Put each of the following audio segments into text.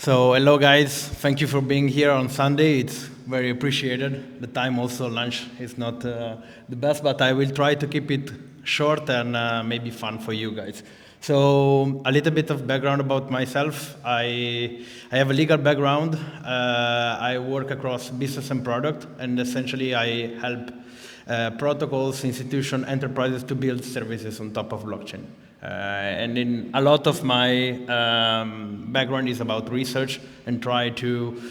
So hello guys, thank you for being here on Sunday. It's very appreciated. The time also, lunch is not the best, but I will try to keep it short and maybe fun for you guys. So a little bit of background about myself. I have a legal background. I work across business and product, and essentially I help protocols, institutions, enterprises to build services on top of blockchain. And in a lot of my background is about research and try to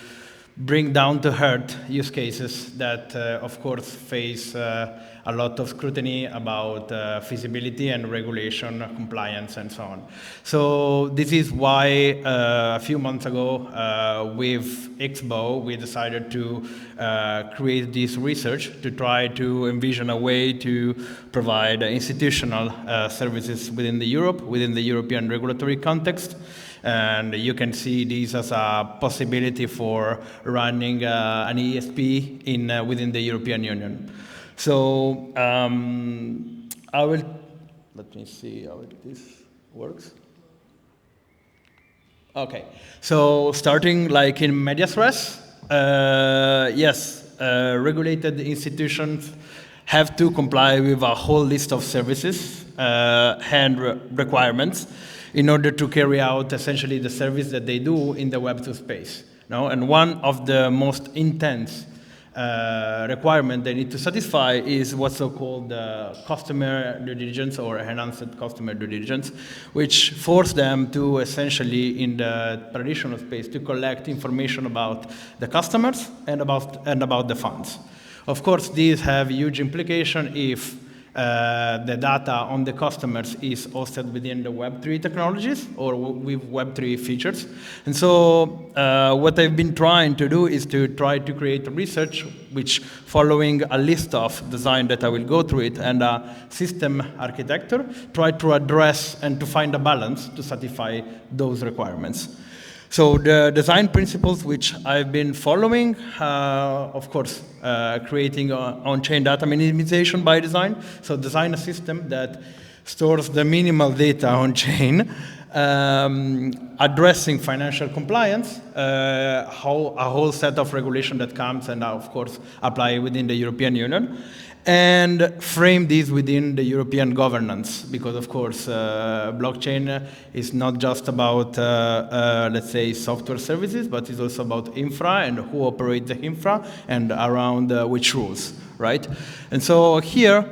bring down to earth use cases that, of course, face a lot of scrutiny about feasibility and regulation, compliance, and so on. So this is why a few months ago, with Expo, we decided to create this research to try to envision a way to provide institutional services within the European regulatory context. And you can see this as a possibility for running an ESP within the European Union. So let me see how this works. Okay, so starting like in medias res, yes, regulated institutions have to comply with a whole list of services and requirements in order to carry out essentially the service that they do in the Web2 space. No? And one of the most intense requirement they need to satisfy is what's so-called customer due diligence or enhanced customer due diligence, which force them to essentially, in the traditional space, to collect information about the customers and about the funds. Of course, these have huge implication if the data on the customers is hosted within the Web3 technologies or with Web3 features. And so what I've been trying to do is to try to create research which, following a list of design that I will go through it and a system architecture, try to address and to find a balance to satisfy those requirements. So the design principles which I've been following, of course, creating on-chain data minimization by design. So design a system that stores the minimal data on-chain, addressing financial compliance, a whole set of regulation that comes and, of course, apply within the European Union, and frame these within the European governance, because of course blockchain is not just about, let's say, software services, but it's also about infra and who operates the infra and around which rules, right? And so here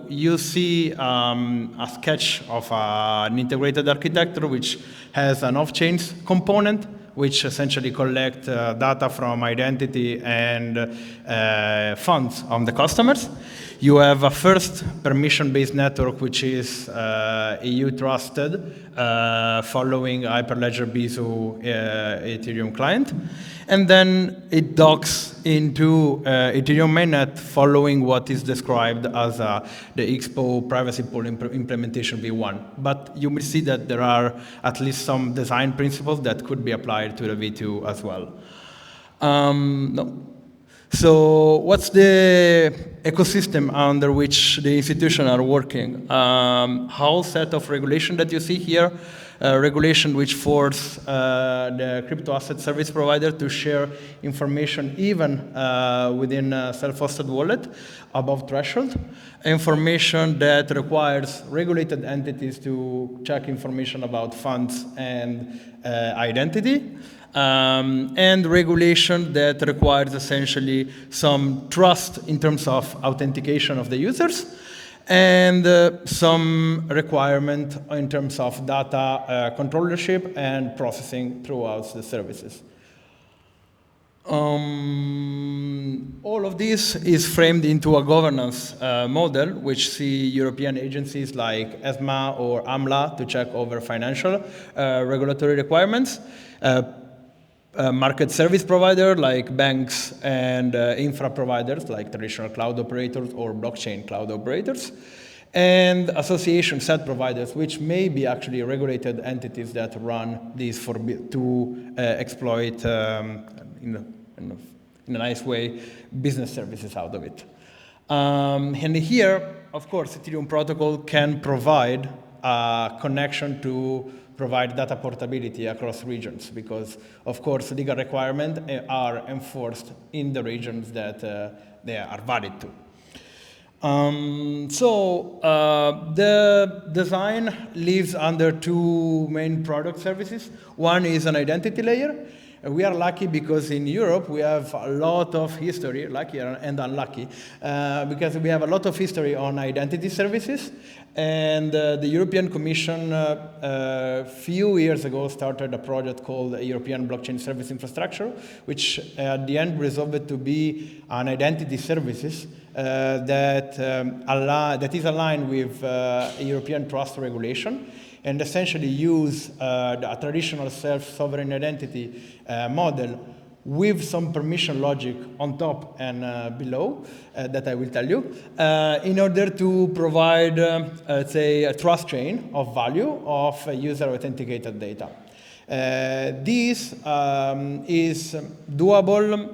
you see a sketch of an integrated architecture which has an off-chain component, which essentially collect data from identity and funds on the customers. You have a first permission-based network, which is EU trusted, following Hyperledger Besu Ethereum client. And then it docks into Ethereum mainnet following what is described as the Expo privacy pool implementation v1. But you will see that there are at least some design principles that could be applied to the v2 as well. So what's the ecosystem under which the institutions are working? Whole set of regulation that you see here, regulation which force the crypto asset service provider to share information even within a self-hosted wallet above threshold, information that requires regulated entities to check information about funds and identity, and regulation that requires essentially some trust in terms of authentication of the users, and some requirement in terms of data controllership and processing throughout the services. All of this is framed into a governance model, which see European agencies like ESMA or AMLA to check over financial regulatory requirements, market service provider like banks and infra providers like traditional cloud operators or blockchain cloud operators, and association set providers, which may be actually regulated entities that run these to exploit in a nice way business services out of it. And here, of course, Ethereum protocol can provide a connection to provide data portability across regions, because, of course, legal requirements are enforced in the regions that they are valid to. The design lives under two main product services. One is an identity layer. We are lucky because in Europe we have a lot of history, lucky and unlucky, because we have a lot of history on identity services. And the European Commission a few years ago started a project called European Blockchain Service Infrastructure, which at the end resolved to be an identity services that is aligned with European trust regulation, and essentially use a traditional self-sovereign identity model with some permission logic on top and below that I will tell you, in order to provide, let's say, a trust chain of value of user authenticated data. This is doable,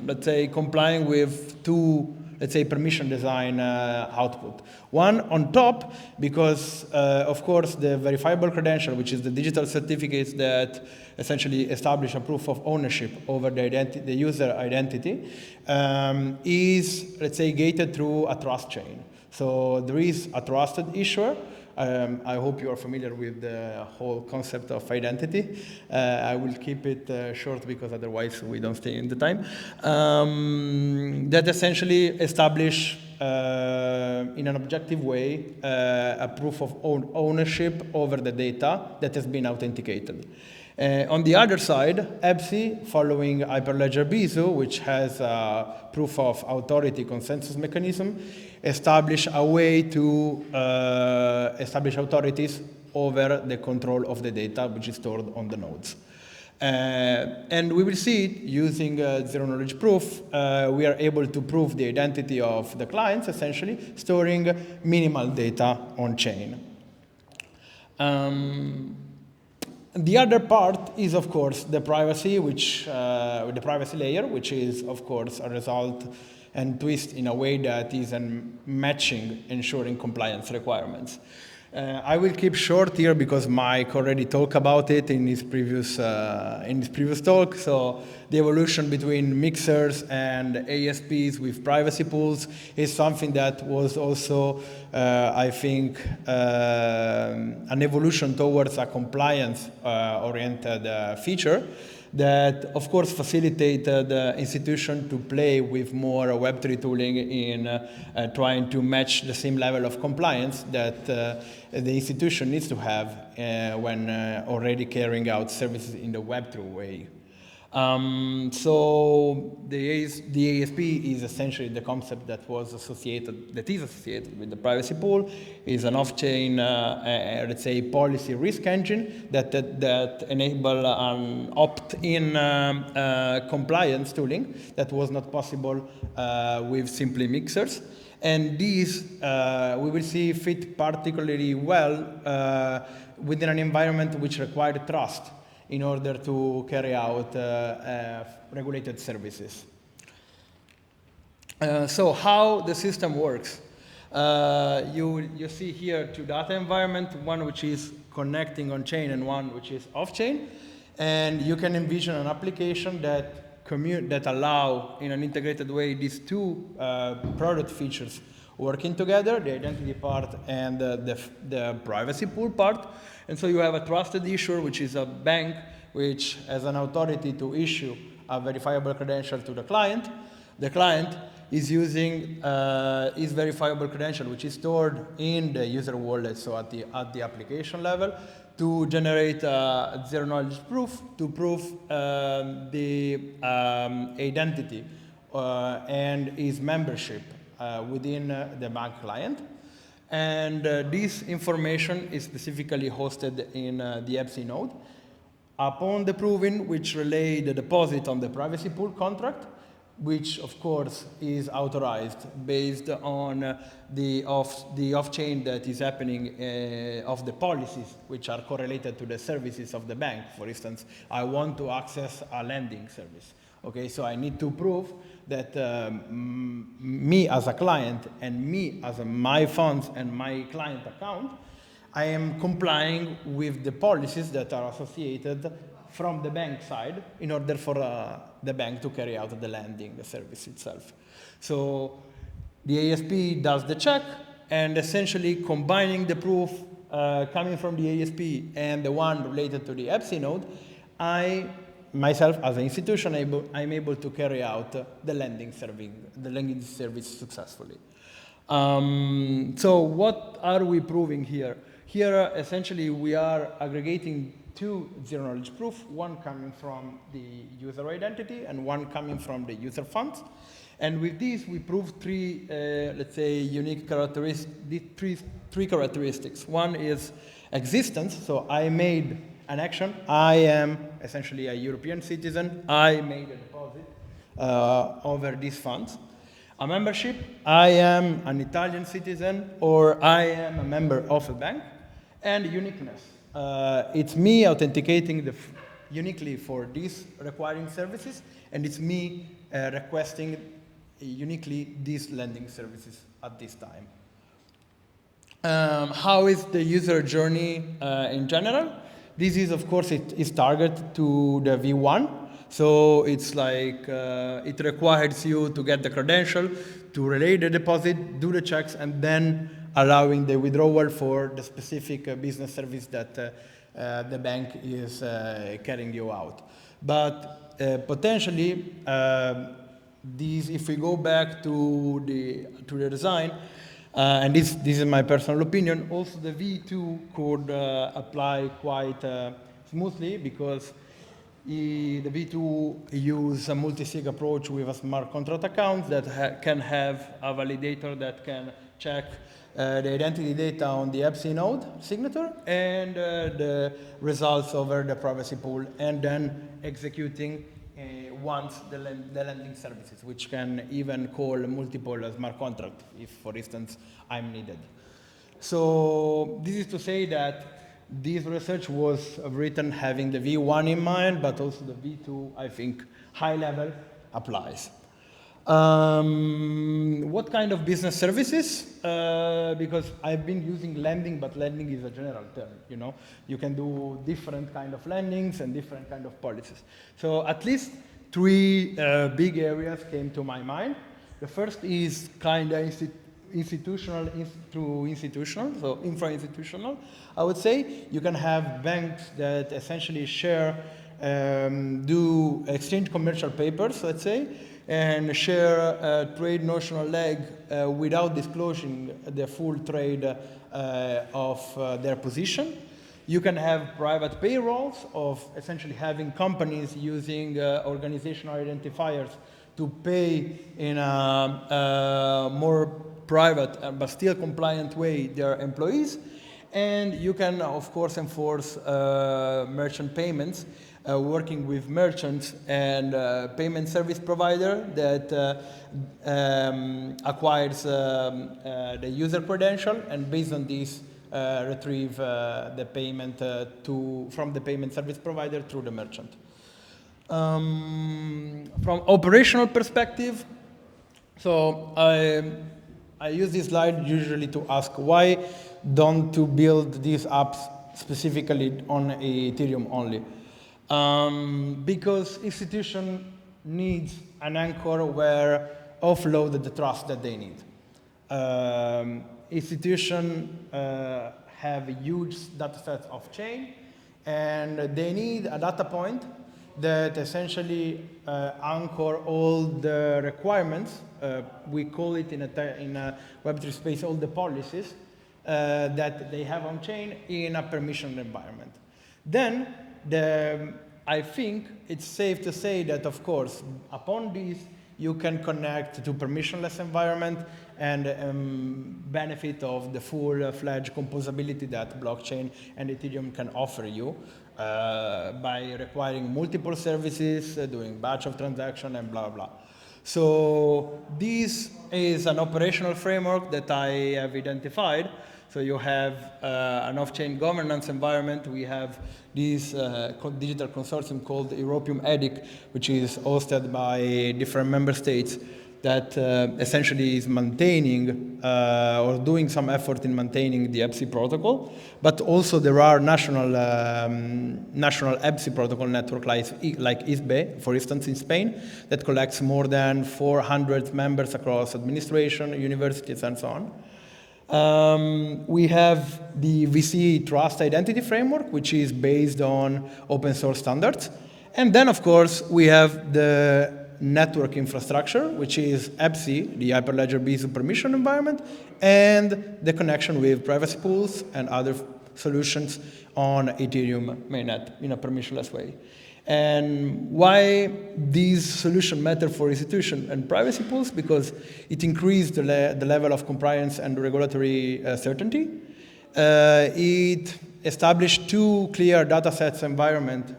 let's say, complying with two, let's say, permission design output. One on top, because, of course, the verifiable credential, which is the digital certificates that essentially establish a proof of ownership over the user identity, is, let's say, gated through a trust chain. So there is a trusted issuer. I hope you are familiar with the whole concept of identity. I will keep it short because otherwise we don't stay in the time. That essentially establish in an objective way a proof of ownership over the data that has been authenticated. On the other side, EBSI, following Hyperledger BISU, which has a proof of authority consensus mechanism, establish a way to establish authorities over the control of the data which is stored on the nodes. And we will see it using zero-knowledge proof. We are able to prove the identity of the clients, essentially, storing minimal data on chain. The other part is, of course, the privacy, the privacy layer, which is, of course, a result and twist in a way that is matching, ensuring compliance requirements. I will keep short here because Mike already talked about it in his previous talk. So the evolution between mixers and ASPs with privacy pools is something that was also, I think, an evolution towards a compliance-oriented feature that, of course, facilitated the institution to play with more Web3 tooling in trying to match the same level of compliance that the institution needs to have when already carrying out services in the Web3 way. So the ASP is essentially the concept that is associated with the privacy pool. Is an off-chain, let's say, policy risk engine that enable an opt-in compliance tooling that was not possible with simply mixers. And these we will see fit particularly well within an environment which required trust in order to carry out regulated services. So how the system works. You see here two data environments, one which is connecting on chain and one which is off chain. And you can envision an application that allow in an integrated way these two product features working together, the identity part and the privacy pool part. And so you have a trusted issuer, which is a bank, which has an authority to issue a verifiable credential to the client. The client is using his verifiable credential, which is stored in the user wallet, so at the application level, to generate zero-knowledge proof to prove the identity and his membership within the bank client. And this information is specifically hosted in the EBSI node. Upon the proving, which relay the deposit on the privacy pool contract, which of course is authorized based on the off-chain that is happening of the policies which are correlated to the services of the bank. For instance, I want to access a lending service. Okay, so I need to prove that me as a client and me as my funds and my client account I am complying with the policies that are associated from the bank side in order for the bank to carry out the lending, the service itself. So the ASP does the check, and essentially combining the proof coming from the ASP and the one related to the EPSI node, I myself as an institution I'm able to carry out the lending service successfully. So what are we proving here? Here essentially we are aggregating two zero-knowledge proofs, one coming from the user identity and one coming from the user funds. And with these, we prove three, let's say, unique characteristics, three characteristics. One is existence. So I made an action. I am essentially a European citizen. I made a deposit over these funds. A membership. I am an Italian citizen, or I am a member of a bank. And uniqueness. It's me authenticating uniquely for these requiring services, and it's me requesting uniquely these lending services at this time. How is the user journey in general? This is, of course, it is targeted to the V1. So it's like it requires you to get the credential, to relay the deposit, do the checks, and then allowing the withdrawal for the specific business service that the bank is carrying you out. But potentially, if we go back to the design, and this is my personal opinion, also the V2 could apply quite smoothly, because the V2 use a multi-sig approach with a smart contract account that can have a validator that can check the identity data on the EPSI node signature and the results over the privacy pool, and then executing once the lending services, which can even call multiple smart contracts if, for instance, I'm needed. So this is to say that this research was written having the V1 in mind, but also the V2, I think, high level applies. What kind of business services? Because I've been using lending, but lending is a general term, you know. You can do different kind of lendings and different kind of policies. So at least three big areas came to my mind. The first is kind of institutional to institutional, so infra-institutional. I would say you can have banks that essentially share, do exchange commercial papers, let's say, and share a trade notional leg without disclosing the full trade of their position. You can have private payrolls of essentially having companies using organizational identifiers to pay in a more private but still compliant way their employees. And you can, of course, enforce merchant payments, working with merchants and payment service provider that acquires the user credential, and based on this, retrieve the payment from the payment service provider through the merchant. From operational perspective, so I use this slide usually to ask why don't you build these apps specifically on Ethereum only? Because institution needs an anchor where offload the trust that they need. Institutions have huge data sets of chain, and they need a data point that essentially anchor all the requirements. We call it in a Web3 space all the policies that they have on chain in a permissioned environment. Then I think it's safe to say that, of course, upon this, you can connect to permissionless environment and benefit of the full-fledged composability that blockchain and Ethereum can offer you by requiring multiple services, doing batch of transaction, and blah, blah. So this is an operational framework that I have identified. So you have an off-chain governance environment. We have this digital consortium called European EDIC, which is hosted by different member states that essentially is maintaining or doing some effort in maintaining the EBSI protocol, but also there are national EBSI protocol network like ISBE, for instance, in Spain, that collects more than 400 members across administration, universities, and so on. We have the VC Trust Identity Framework, which is based on open source standards. And then, of course, we have the network infrastructure, which is EBSI, the Hyperledger B permission environment, and the connection with privacy pools and other solutions on Ethereum mainnet in a permissionless way. And why these solutions matter for institutions and privacy pools? Because it increased the level of compliance and regulatory certainty. It established two clear datasets environment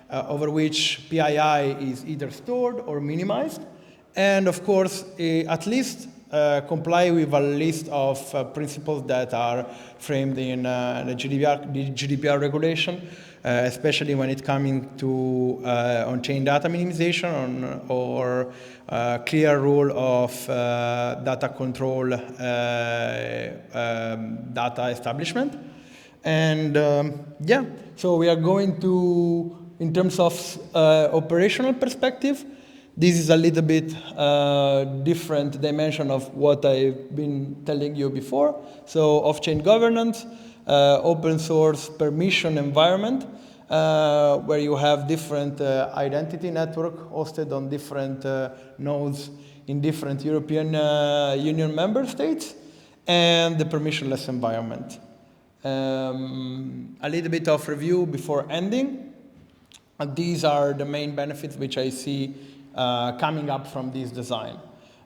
over which PII is either stored or minimized. And of course, at least comply with a list of principles that are framed in the GDPR regulation, especially when it comes to on-chain data minimization or clear rule of data control data establishment. And yeah, so we are going to, in terms of operational perspective, this is a little bit different dimension of what I've been telling you before. So off-chain governance, open source permission environment, where you have different identity network hosted on different nodes in different European Union member states, and the permissionless environment. A little bit of review before ending. These are the main benefits which I see coming up from this design.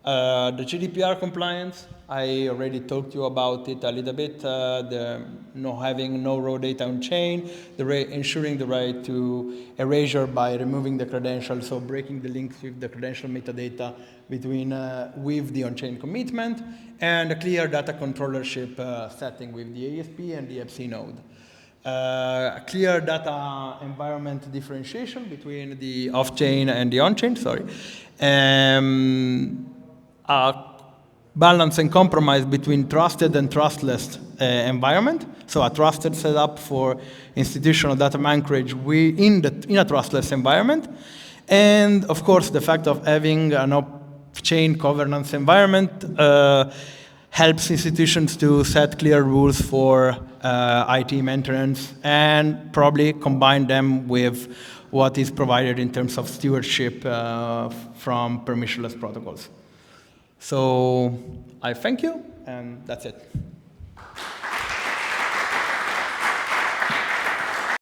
The GDPR compliance, I already talked to you about it a little bit, having no raw data on chain, ensuring the right to erasure by removing the credentials, so breaking the links with the credential metadata with the on-chain commitment, and a clear data controllership setting with the ASP and the EBSI node. A clear data environment differentiation between the off-chain and the on-chain, a balance and compromise between trusted and trustless environment, so a trusted setup for institutional data anchorage in a trustless environment, and of course the fact of having an off-chain governance environment helps institutions to set clear rules for IT maintenance and probably combine them with what is provided in terms of stewardship from permissionless protocols. So I thank you, and that's it.